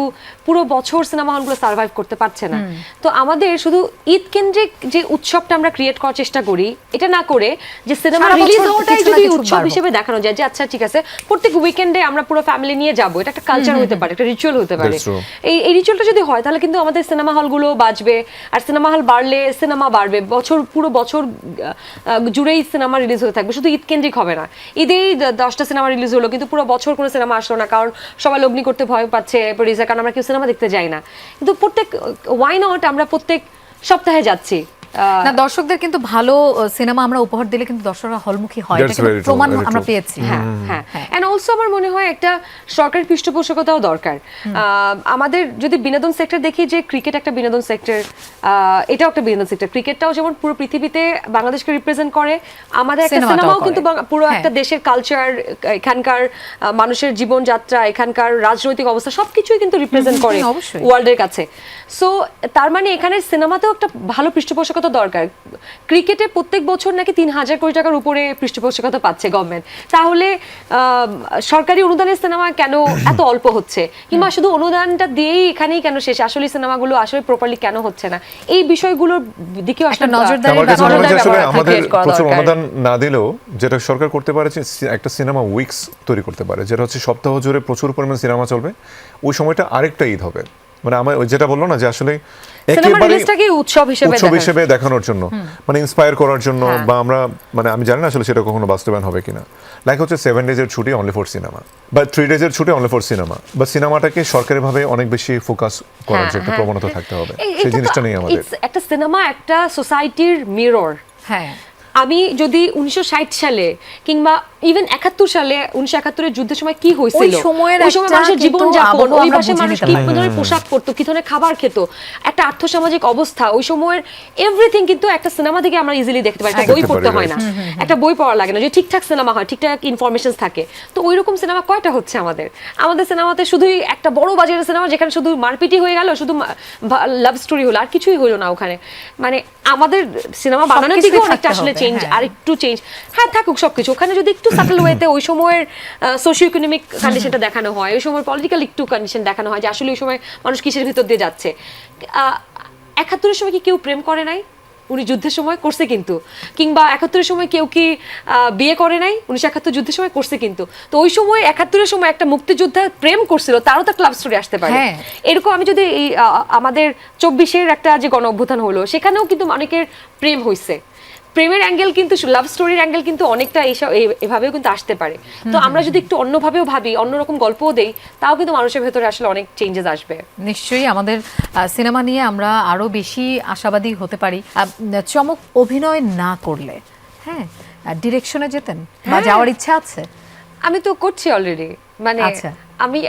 পুরো বছর সিনেমা হলগুলো সার্ভাইভ করতে পারছে না। তো আমাদের শুধু ঈদ কেন্দ্রিক যে উৎসবটা আমরা ক্রিয়েট করার চেষ্টা করি, এটা না করে যে সিনেমা রিলিজ হওয়াটাই যদি উৎসব হিসেবে দেখানো যায় যে আচ্ছা ঠিক আছে প্রত্যেক উইকেন্ডে আমরা পুরো ফ্যামিলি নিয়ে যাব, এটা একটা কালচার হতে পারে, একটা রিচুয়াল হতে পারে। এই রিচুয়ালটা যদি হয় তাহলে কিন্তু আমাদের সিনেমা হলগুলো বাঁচবে, আর সিনেমা হল বাড়লে সিনেমা বাড়বে, পুরো বছর জুড়েই সিনেমা রিলিজ হতে থাকবে, শুধু ঈদ কেন্দ্রিক হবে না। ঈদেই 10টা সিনেমা রিলিজ হলো কিন্তু পুরো বছর কোনো সিনেমা আসলো না, কারণ সবাই লগ্নি করতে ভয় পাচ্ছে প্রডিউসার, কারণ আমরা কেউ সিনেমা দেখতে যাই না। কিন্তু ওয়াই নট আমরা প্রত্যেক সপ্তাহে যাচ্ছি, না, দর্শকদের কিন্তু ভালো সিনেমা আমরা উপহার দিলে কিন্তু দর্শকরা হলমুখী হয়, এটা That's কিন্তু very true, প্রমাণ very আমরা true. পেয়েছি। হ্যাঁ হ্যাঁ এন্ড অলসো আমার মনে হয় একটা সরকারের পৃষ্ঠপোষকতাও দরকার। আমাদের যদি বিনোদন সেক্টর দেখি, যে ক্রিকেট একটা বিনোদন সেক্টর, এটাও একটা বিনোদন সেক্টর, ক্রিকেটটাও যেমন পুরো পৃথিবীতে বাংলাদেশকে রিপ্রেজেন্ট করে, আমাদের একটা সিনেমাটাও সিনেমাও করে। কিন্তু পুরো হ্যাঁ। একটা দেশের কালচার, এখানকার মানুষের জীবনযাত্রা, এখানকার রাজনৈতিক অবস্থা সবকিছুই কিন্তু রিপ্রেজেন্ট করে অবশ্যই। ওয়ার্ল্ডের কাছে। সো তার মানে এখানে সিনেমাতেও একটা ভালো পৃষ্ঠপোষকতা দরকার। ক্রিকেটে প্রত্যেক বছর নাকি 3,000 কোটি টাকার উপরে পৃষ্ঠপোষকতা পাচ্ছে গভর্নমেন্ট, তাহলে সরকারি অনুদানের সিনেমা কেন এত অল্প হচ্ছে, কিংবা শুধু অনুদানটা দিয়েই এখানেই কেন শেষ, আসলে সিনেমাগুলো আসলে প্রপারলি কেন হচ্ছে না, এই বিষয়গুলোর দিকেও একটা আসলে নজরদারি আমার কাছে মনে হয় যে আসলে ব্যবস্থা আমাদের create করা প্রচুর দরকার। অনুদান না দিলেও যেটা সরকার করতে পারে যে একটা সিনেমা উইকস তৈরি করতে পারে, যেটা হচ্ছে সপ্তাহ জুড়ে প্রচুর পরিমাণ সিনেমা চলবে, ওই সময়টা আরেকটা ঈদ হবে। মানে আমার ওই যেটা বললো না যে আসলে সিনেমা একেবারে রিলিজটাকে উৎসব উৎসব হিসেবে হিসেবে দেখানোর জন্য, মানে ইন্সপায়ার করার জন্য, হ্যাঁ। বা আমরা মানে আমি জানি না আসলে সেটা কখনো বাস্তবায়ন হবে কিনা। লাইক হচ্ছে 7 ডেজের ছুটি অনলি ফর সিনেমা, বা 3 ডেজের ছুটি অনলি ফর সিনেমা, বা সিনেমাটাকে সরকারিভাবে অনেক বেশি ফোকাস করার যে একটা হ্যাঁ, প্রবণতা থাকতে হবে, এটা সেই তো- জিনিসটা নেই আমাদের। একটা সিনেমা একটা সোসাইটির মিরর। হ্যাঁ, আমি যদি 1960 সালে কিংবা ইভেন 71 সালে 1971 যুদ্ধের সময় কি হয়েছিল, ওই সময়ের ওই সময় একটা মানুষের কিন্তু জীবনযাপন, আবহাওয়া ওই আমরা পাশে বুঝে মানুষ নিতে কি পারি। ধরনের পোশাক পরতো, কি ধরনের খাবার খেত, একটা আর্থসামাজিক অবস্থা, ওই সময়ের এভরিথিং কিন্তু একটা সিনেমা থেকে আমরা ইজিলি দেখতে পারি। একটা বই দেখতে পড়তে পারি, হয় না, একটা বই পড়া লাগে না, যে ঠিকঠাক সিনেমা হয়, ঠিকঠাক ইনফরমেশন থাকে। তো ওই রকম সিনেমা কয়টা হচ্ছে আমাদের সিনেমাতে? শুধুই একটা বড় বাজারের সিনেমা যেখানে শুধু মারপিটি হয়ে গেল, শুধু লাভ স্টোরি হলো, আর কিছুই হলো না ওখানে। মানে আমাদের সিনেমা বানানোর সবকিছুই দিকে অনেকটা থাকতে আসলে হবে, চেঞ্জ, হ্যাঁ। আর একটু চেঞ্জ, হ্যাঁ থাকুক সবকিছু, ওখানে যদি একটু সাটল ওয়েতে ওই সময়ের সোশিও ইকোনমিক কন্ডিশনটা দেখানো হয়, ওই সময় পলিটিক্যাল একটু কন্ডিশন দেখানো হয়, যে আসলে ওই সময় মানুষ কিসের ভিতর দিয়ে যাচ্ছে। 71-এর সময় কি কেউ প্রেম করে নাই? উনি যুদ্ধের সময় করছে কিন্তু। কিংবা 71-এর সময় কেউ কি বিয়ে করে নাই? 1971 যুদ্ধের সময় করছে কিন্তু। তো ওই সময় 71-এর সময় একটা মুক্তিযোদ্ধা প্রেম করছিল, তারও তো ক্লাব স্টোরি আসতে পারে। হ্যাঁ। এরকম আমি যদি এই আমাদের 24-এর একটা যে গণ অভ্যুত্থান হলো, সেখানেও কিন্তু অনেকের প্রেম হইছে। প্রেমের অ্যাঙ্গেল কিন্তু, লাভ স্টোরির অ্যাঙ্গেল কিন্তু অনেকটা এইসব এভাবেও কিন্তু আসতে পারে। তো আমরা যদি একটু অন্যভাবেও ভাবি, অন্যরকম গল্পও দেই, তাও কিন্তু মানুষের ভেতরে আসলে অনেক চেঞ্জেস আসবে। নিশ্চয়ই আমাদের সিনেমা নিয়ে আমরা আরো বেশি আশাবাদী হতে পারি। চমক অভিনয় না করলে, হ্যাঁ, ডিরেকশনে যেতেন বা যাওয়ার ইচ্ছা আছে? আমি তো করছি অলরেডি, মানে আচ্ছা। আমি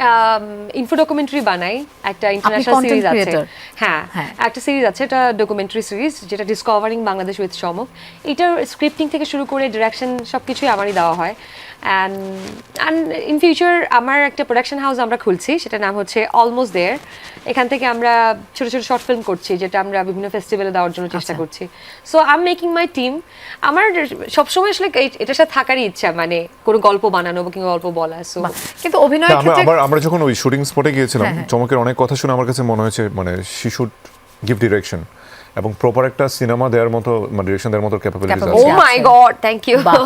ইনফো ডকুমেন্টারি বানাই, একটা ইন্টারন্যাশনাল content সিরিজ আছে। creator? হ্যাঁ, হ্যাঁ। একটা সিরিজ আছে, এটা ডকুমেন্টারি সিরিজ, যেটা ডিসকভারিং বাংলাদেশ উইথ চমক। এটার স্ক্রিপ্টিং থেকে শুরু করে ডিরেকশন সবকিছুই আমারই দেওয়া হয়। অ্যান্ড ইন ফিউচার আমার একটা প্রোডাকশন হাউস আমরা খুলছি, সেটার নাম হচ্ছে অলমোস্ট দেয়ার। এখান থেকে আমরা ছোট ছোট শর্ট ফিল্ম করছি, যেটা আমরা বিভিন্ন ফেস্টিভ্যালে দেওয়ার জন্য চেষ্টা আচ্ছা। করছি। So I am making my team. আমার সবসময় আসলে এটার সাথে থাকারই ইচ্ছা, মানে কোনো গল্প বানানো বা কিংবা গল্প বলা। সো বাহ, কিন্তু অভিনয়ের ক্ষেত্রে আমরা যখন ওই শুটিং স্পটে গিয়েছিলাম, হ্যাঁ, হ্যাঁ। চমকের অনেক কথা শুনে আমার কাছে মনে হয়েছে মানে শি শুড গিভ ডিরেকশন এবং প্রপার একটা সিনেমা দেওয়ার মতো, মানে ডিরেকশন দেওয়ার মতো ক্যাপাবিলিটিস Capability ও আছে। মাই গড, থ্যাংক ইউ। বাহ,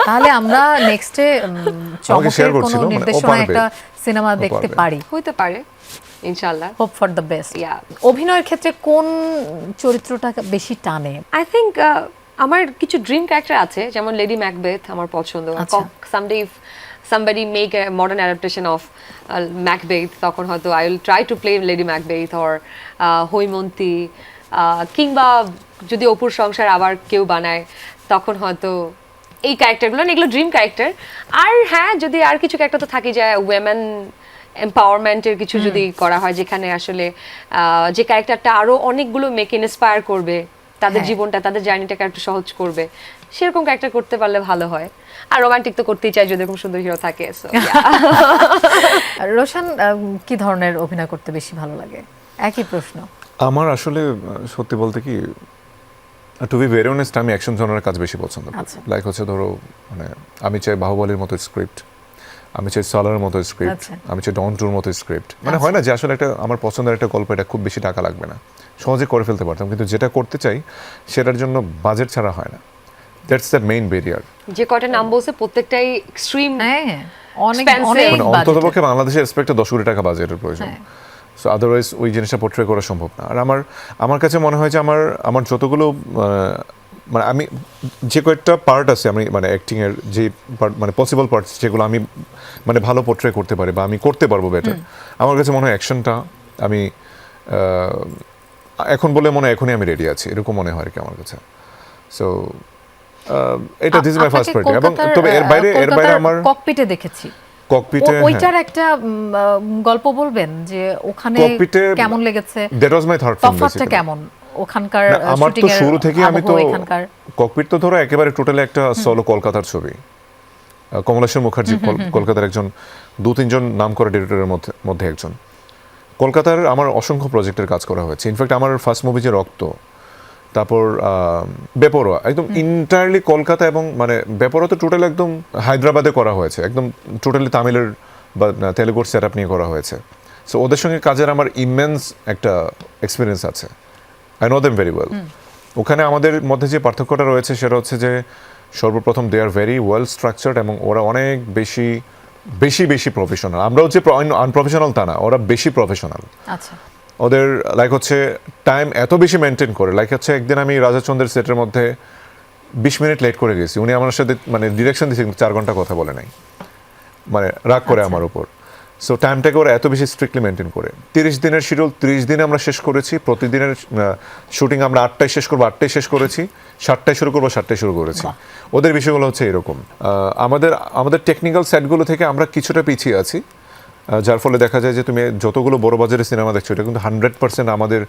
তাহলে আমরা নেক্সটে চমকের share কোনো করছিল, মানে ও নির্দেশনায় পারবে। একটা সিনেমা দেখতে পারবে। পারি। হইতে পারে ইনশাআল্লাহ। Hope for the best. Yeah. অভিনয়ের ক্ষেত্রে কোন চরিত্রটা বেশি টানে? আই থিঙ্ক আমার কিছু ড্রিম ক্যারেক্টার আছে, যেমন লেডি ম্যাকবেথ আমার পছন্দ। আচ্ছা। Someday if somebody make a modern adaptation of Macbeth, তখন হয়তো I will try to play Lady Macbeth or Haimanti, কিংবা যদি অপুর সংসার আবার কেউ বানায়, তখন হয়তো এই ক্যারেক্টারগুলো, এগুলো ড্রিম ক্যারেক্টার। আর হ্যাঁ, যদি আর কিছু ক্যারেক্টার তো থাকে যায়, উইমেন এম্পাওয়ারমেন্টের কিছু যদি করা হয়, যেখানে আসলে যে ক্যারেক্টারটা আরো অনেকগুলো মেয়েকে ইন্সপায়ার করবে, তাদের হ্যাঁ। জীবনটা, তাদের জার্নিটাকে একটু সহজ করবে, সেরকম ক্যারেক্টার করতে পারলে ভালো হয়। আর রোমান্টিক তো করতেই চাই, যদি এরকম সুন্দর হিরো থাকে। So, yeah. রোশান, কি ধরনের অভিনয় করতে বেশি ভালো লাগে? একই প্রশ্ন। আমার আসলে সত্যি বলতে কি, টু বি ভেরি অনেস্ট, আমি অ্যাকশন জনারের কাজ বেশি পছন্দ করি। আচ্ছা। লাইক হচ্ছে ধরো, মানে আমি চাই বাহুবলীর মতো স্ক্রিপ্ট, আমি চাই সালারের মতো স্ক্রিপ্ট, আচ্ছা। আমি চাই ডন টুর মতো স্ক্রিপ্ট। মানে হয় না যে আসলে একটা আমার পছন্দের একটা গল্প, এটা খুব বেশি টাকা লাগবে না, সহজে করে ফেলতে পারতাম, কিন্তু যেটা করতে চাই সেটার জন্য বাজেট ছাড়া হয় না। That's the main barrier. যে কয়টা নাম বলছে প্রত্যেকটাই এক্সট্রিম। হ্যাঁ, অনেক Expensive. অনেক মানে budget। অন্ততপক্ষে বাংলাদেশের এক্সপেক্টে 10 কোটি টাকা বাজেটের প্রয়োজন। হ্যাঁ। সো আদারওয়াইজ ওই জিনিসটা পোর্ট্রে করা সম্ভব না। আর আমার কাছে মনে হয় যে আমার যতগুলো মানে আমি যে কয়েকটা পার্ট আছে, আমি মানে অ্যাক্টিংয়ের যে পার্ট, মানে পসিবল পার্টস যেগুলো আমি মানে ভালো পোর্ট্রে করতে পারি বা আমি করতে পারবো বেটার, আমার কাছে মনে হয় অ্যাকশনটা আমি এখন বলে মনে হয় এখনই আমি রেডি আছি, এরকম মনে হয় আর কি আমার কাছে। সো এটা this is my first priority. এবং তবে এর বাইরে আমার ককপিটে দেখেছি, ককপিটে ওইটার একটা গল্প বলবেন যে ওখানে কেমন লেগেছে, that was my third film তফাৎটা কেমন ওখানকার আমার তো শুটিং এর শুরু থেকে আমি তো এখানকার ককপিট তো ধরো একেবারে টোটালি একটা সলো কলকাতার ছবি। কমলেশ্বর মুখার্জি কলকাতার একজন 2-3 জন নাম করা ডিরেক্টরের মধ্যে একজন। কলকাতার আমার অসংখ্য প্রজেক্টের কাজ করা হয়েছে। ইনফ্যাক্ট আমার ফার্স্ট মুভি যে রক্ত, তারপর বেপরোয়া, একদম ইন্টায়ারলি কলকাতা, এবং মানে বেপরোয়া তো টোটালি একদম হায়দ্রাবাদে করা হয়েছে, একদম টোটালি তামিলের বা তেলেগুর সেট আপ নিয়ে করা হয়েছে। সো ওদের সঙ্গে কাজের আমার ইমেন্স একটা এক্সপিরিয়েন্স আছে, I know them very well. ওখানে আমাদের মধ্যে যে পার্থক্যটা রয়েছে সেটা হচ্ছে যে সর্বপ্রথম দে আর ভেরি ওয়েল স্ট্রাকচার্ড, এবং ওরা অনেক বেশি বেশি বেশি প্রফেশনাল। আমরাও যে আনপ্রফেশনাল তা না, ওরা বেশি প্রফেশনাল। আচ্ছা, ওদের লাইক হচ্ছে টাইম এত বেশি মেনটেন করে, লাইক হচ্ছে একদিন আমি রাজাচন্দ্রের সেটের মধ্যে 20 মিনিট লেট করে গেছি, উনি আমার সাথে মানে ডিরেকশন দিয়েছে কিন্তু 4 ঘন্টা কথা বলে নাই, মানে রাগ করে আমার উপর। সো টাইমটাকে ওরা এত বেশি স্ট্রিক্টলি মেনটেন করে। 30 দিনের শিডিউল 30 দিনে আমরা শেষ করেছি। প্রতিদিনের শুটিং আমরা 8টায় শেষ করবো, 8টায় শেষ করেছি, 7টায় শুরু করবো, 7টায় শুরু করেছি। ওদের বিষয়গুলো হচ্ছে এরকম। আমাদের টেকনিক্যাল সেটগুলো থেকে আমরা কিছুটা পিছিয়ে আছি, যার ফলে দেখা যায় যে তুমি যতগুলো বড় বাজারের সিনেমা দেখছো এটা কিন্তু 100% আমাদের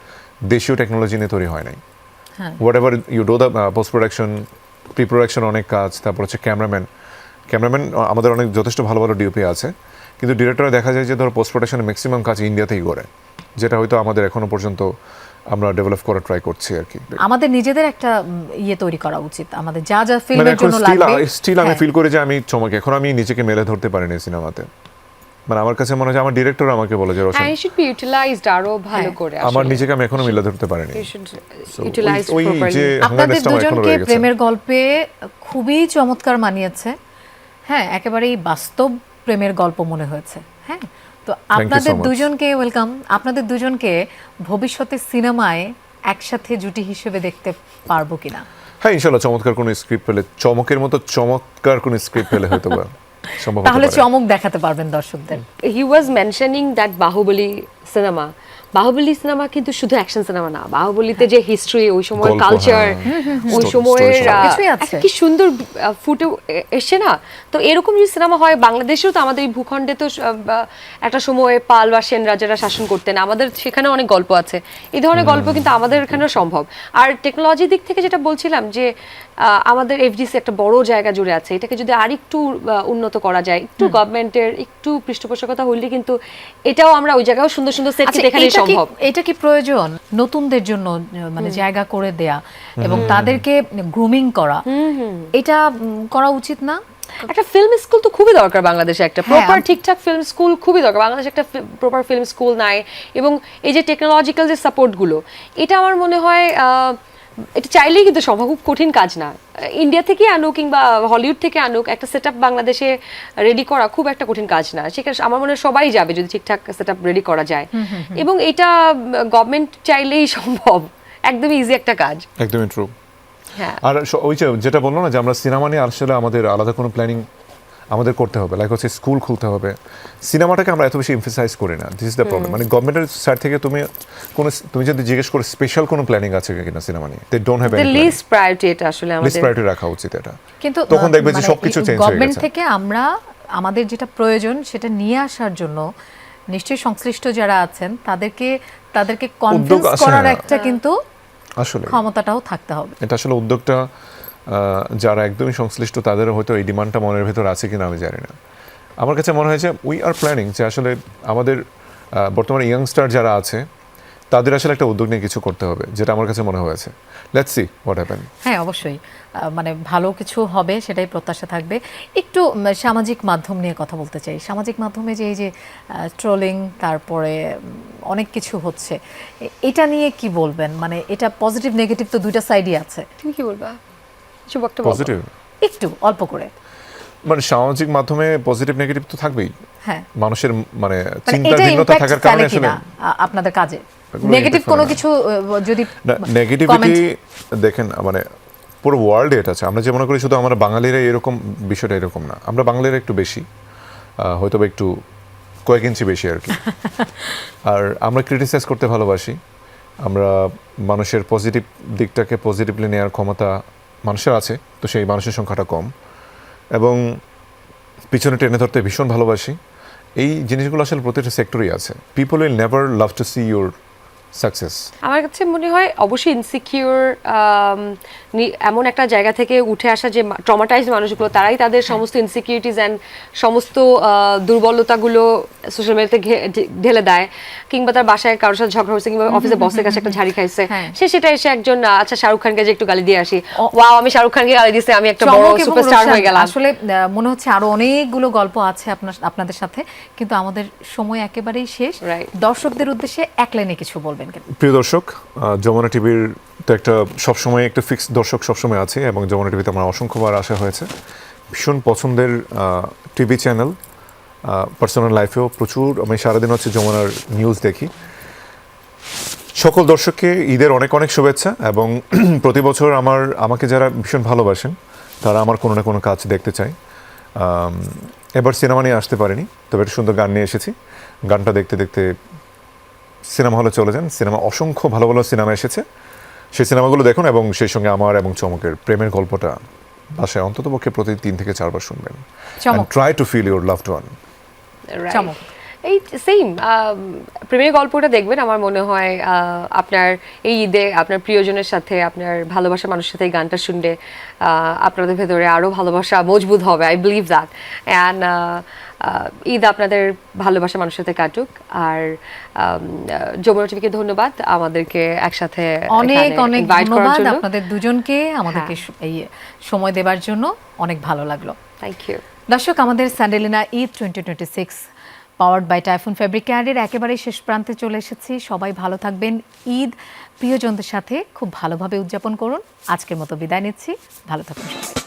দেশীয় টেকনোলজি নিয়ে তৈরি হয় নাই। Whatever you do the post production, pre production অনেক কাজ, তারপর হচ্ছে ক্যামেরাম্যান আমাদের অনেক যথেষ্ট ভালো ভালো ডিওপি আছে, কিন্তু ডিরেক্টরে দেখা যায় যে ধরো পোস্ট প্রোডাকশনের ম্যাক্সিমাম কাজ ইন্ডিয়াতেই করে, যেটা হয়তো আমাদের এখনো পর্যন্ত আমরা ডেভেলপ করার ট্রাই করছি আর কি। আমাদের নিজেদের একটা ইয়ে তৈরি করা উচিত, আমাদের যা যা ফিল্মের জন্য লাগবে। স্টিল আমি ফিল করি যে আমি চমকে এখন আমি নিজেকে মেলে ধরতে পারিনি সিনেমাতে। মানে আমার কাছে মনে হয় আমার ডিরেক্টর আমাকে বলে যে Roshan, I should be utilised আরো ভালো করে। আমার নিজেকে আমি এখনো মেলে ধরতে পারিনি। ইউটিলাইজ ওই যে আপনাদের দুজনকে প্রেমের গল্পে খুবই চমৎকার মানিয়েছে। হ্যাঁ, একেবারেই বাস্তব প্রেমের গল্প মনে হয়েছে। হ্যাঁ, তো আপনাদের দুজনকে ওয়েলকাম। আপনাদের দুজনকে ভবিষ্যতে সিনেমায় একসাথে জুটি হিসেবে দেখতে পারবো কিনা? হ্যাঁ, ইনশাআল্লাহ চমৎকার কোনো স্ক্রিপ্ট পেলে, চমকের মতো চমৎকার কোনো স্ক্রিপ্ট পেলে হয়তো বা সম্ভব হবে। তাহলে চমক দেখাতে পারবেন দর্শকদের। He was mentioning that Baahubali cinema, Baahubali cinema কিন্তু শুধু অ্যাকশন সিনেমা না, বাহুবলীতে যে হিস্ট্রি, ওই সময়ের কালচার, ওই সময়ের কি সুন্দর ফুটে এসছে না। তো এরকম যদি সিনেমা হয় বাংলাদেশেও, তো আমাদের এই ভূখণ্ডে তো একটা সময়ে পাল বা সেন রাজারা শাসন করতেন, আমাদের সেখানে অনেক গল্প আছে। এই ধরনের গল্প কিন্তু আমাদের এখানেও সম্ভব। আর টেকনোলজির দিক থেকে যেটা বলছিলাম যে আমাদের এফডিসি একটা বড় জায়গা জুড়ে আছে, এটাকে যদি আরেকটু উন্নত করা যায়, একটু গভর্নমেন্টের একটু পৃষ্ঠপোষকতা হইলে কিন্তু এটাও আমরা ওই জায়গায়ও সুন্দর সুন্দর সেট দেখালে সম্ভব। এটা কি প্রয়োজন নতুনদের জন্য মানে জায়গা করে দেয়া এবং তাদেরকে গ্রুমিং করা, এটা করা উচিত না? একটা ফিল্ম স্কুল তো খুবই দরকার বাংলাদেশে, একটা প্রপার ঠিকঠাক ফিল্ম স্কুল খুবই দরকার। বাংলাদেশে একটা প্রপার ফিল্ম স্কুল নাই, এবং এই যে টেকনোলজিক্যাল যে সাপোর্টগুলো, এটা আমার মনে হয় এটা চাইলেই কিন্তু সম্ভব, খুব কঠিন কাজ না। ইন্ডিয়া থেকে আনুক কিংবা হলিউড থেকে আনুক, একটা সেট আপ বাংলাদেশে রেডি করা খুব একটা কঠিন কাজ না। সেখানে আমার মনে হয় সবাই যাবে যদি ঠিকঠাক সেট আপ রেডি করা যায়, এবং এটা গভর্নমেন্ট চাইলেই সম্ভব, একদমই ইজি একটা কাজ। একদমই ট্রু। হ্যাঁ, আর ওই যেটা বললো না যে আমরা সিনেমা নিয়ে আসলে আমাদের আলাদা কোনো প্ল্যানিং আমাদের করতে হবে, লাইক হচ্ছে স্কুল খুলতে হবে। সিনেমাটাকে আমরা এত বেশি এমফাসাইজ করি না, দিস ইজ দ্য প্রবলেম। মানে গভর্নমেন্টের সাইড থেকে তুমি যদি জিজ্ঞেস করো স্পেশাল কোনো প্ল্যানিং আছে কিনা সিনেমা নিয়ে, they don't have any list priority. এটা আসলে আমাদের লিস্ট প্রায়োরিটি রাখা উচিত এটা, কিন্তু তখন দেখবে যে সবকিছু চেঞ্জ হয়ে গেছে। গভর্নমেন্ট থেকে আমরা আমাদের যেটা প্রয়োজন সেটা নিয়ে আসার জন্য নিশ্চয়ই সংশ্লিষ্ট যারা আছেন তাদেরকে কনভিন্স করার একটা কিন্তু আসলে ক্ষমতাটাও থাকতে হবে। এটা আসলে উদ্যোগটা যারা একদমই সংশ্লিষ্ট তাদের হয়তো এই ডিমান্ডটা মনের ভেতর আছে কিনা আমি জানি না। আমার কাছে মনে হয় যে উই আর প্ল্যানিং যে আসলে আমাদের বর্তমানে ইয়াংস্টার যারা আছে তাদের আসলে একটা উদ্যোগ নিয়ে কিছু করতে হবে, যেটা আমার কাছে মনে হয়েছে। Let's see what happen. হ্যাঁ, অবশ্যই মানে ভালো কিছু হবে সেটাই প্রত্যাশা থাকবে। একটু সামাজিক মাধ্যম নিয়ে কথা বলতে চাই। সামাজিক মাধ্যমে যে এই যে ট্রোলিং, তারপরে অনেক কিছু হচ্ছে, এটা নিয়ে কি বলবেন? মানে এটা পজিটিভ নেগেটিভ তো দুইটা সাইডই আছে। তুমি কি বলবা? পজিটিভ একটু অল্প করে। মানে সামাজিক মাধ্যমে পজিটিভ নেগেটিভ তো থাকবেই। হ্যাঁ, মানুষের মানে চিন্তাহীনতা থাকার কারণে আসলে আপনাদের কাজে নেগেটিভ কোনো কিছু যদি নেগেটিভিটি দেখেন, মানে পুরো ওয়ার্ল্ডে এটা আছে। আমরা যে মনে করি শুধু আমরা বাঙালিরা এরকম, বিষয়টা এরকম না। আমরা বাঙালিরা একটু বেশি, হয়তো একটু কয়েক ইঞ্চি বেশি আর কি। আর আমরা ক্রিটিসাইজ করতে ভালোবাসি, আমরা মানুষের পজিটিভ দিকটাকে পজিটিভলি নেওয়ার ক্ষমতা মানুষের আছে, তো সেই মানুষের সংখ্যাটা কম, এবং পিছনে টেনে ধরতে ভীষণ ভালোবাসি। এই জিনিসগুলো আসলে প্রতিটা সেক্টরেই আছে। People will never love to see your success. আমার কাছে মনে হয় অবশ্যই ইনসিকিউর এমন একটা জায়গা থেকে উঠে আসা যে ট্রমাটাইজড মানুষগুলো, তারাই তাদের সমস্ত ইনসিকিউরিটিজ অ্যান্ড সমস্ত দুর্বলতাগুলো সোশ্যাল মিডিয়াতে ঢেলে দেয়, কিংবা তার বাসায় কারোর সাথে ঝগড়া হয়েছে, কিংবা অফিসে বসের কাছে একটা ঝাড়ি খাইছে, সে সেটা এসে একজন আচ্ছা শাহরুখ খানকে যে একটু গালি দিয়ে আসি, ওয়াও আমি শাহরুখ খানকে গালি দিয়েছি, আমি একটা বড় সুপারস্টার হয়ে গেলাম। আসলে মনে হচ্ছে আরো অনেকগুলো গল্প আছে আপনাদের সাথে, কিন্তু আমাদের সময় একেবারেই শেষ। দর্শকদের উদ্দেশ্যে এক লাইনে কিছু বলবেন। প্রিয় দর্শক, যমুনা টিভির তো একটা সবসময় একটা ফিক্সড দর্শক সবসময় আছে, এবং যমুনা টিভিতে আমার অসংখ্যবার আসা হয়েছে। ভীষণ পছন্দের টিভি চ্যানেল। পার্সোনাল লাইফেও প্রচুর আমি সারাদিন হচ্ছে যমুনার নিউজ দেখি। সকল দর্শককে ঈদের অনেক অনেক শুভেচ্ছা, এবং প্রতি বছর আমাকে যারা ভীষণ ভালোবাসেন তারা আমার কোনো না কোনো কাজ দেখতে চায়। এবার সিনেমা নিয়ে আসতে পারিনি, তবে একটা সুন্দর গান নিয়ে এসেছি। গানটা দেখতে দেখতে সিনেমা হলে চলে যান। সিনেমা অসংখ্য ভালো ভালো সিনেমা এসেছে, সেই সিনেমাগুলো দেখুন, এবং সেই সঙ্গে আমার এবং চমকের প্রেমের গল্পটা বাসায় অন্ততপক্ষে প্রতি 3 থেকে 4 বার শুনবেন। Try to feel your loved one. এই সেম প্রেমের গল্পটা দেখবেন। আমার মনে হয় আপনার এই ঈদে আপনার প্রিয়জনের সাথে, আপনার ভালোবাসার মানুষের সাথে এই গানটা শুনলে আপনাদের ভেতরে আরও ভালোবাসা মজবুত হবে। I believe that. And Eid আপনাদের ভালোবাসা মানুষের সাথে কাটুক। আর যমুনা টিভিকে ধন্যবাদ আমাদেরকে একসাথে অনেক অনেক ধন্যবাদ আপনাদের দুজনকে আমাদেরকে এই সময় দেবার জন্য। অনেক ভালো লাগলো। Thank you. দর্শক, আমাদের Sandelina Eid 2026 powered by Typhoon fabric কেয়ারের একেবারে শেষ প্রান্তে চলে এসেছি। সবাই ভালো থাকবেন, ঈদ প্রিয়জনদের সাথে খুব ভালোভাবে উদযাপন করুন। আজকের মতো বিদায় নিচ্ছি, ভালো থাকুন সবাই।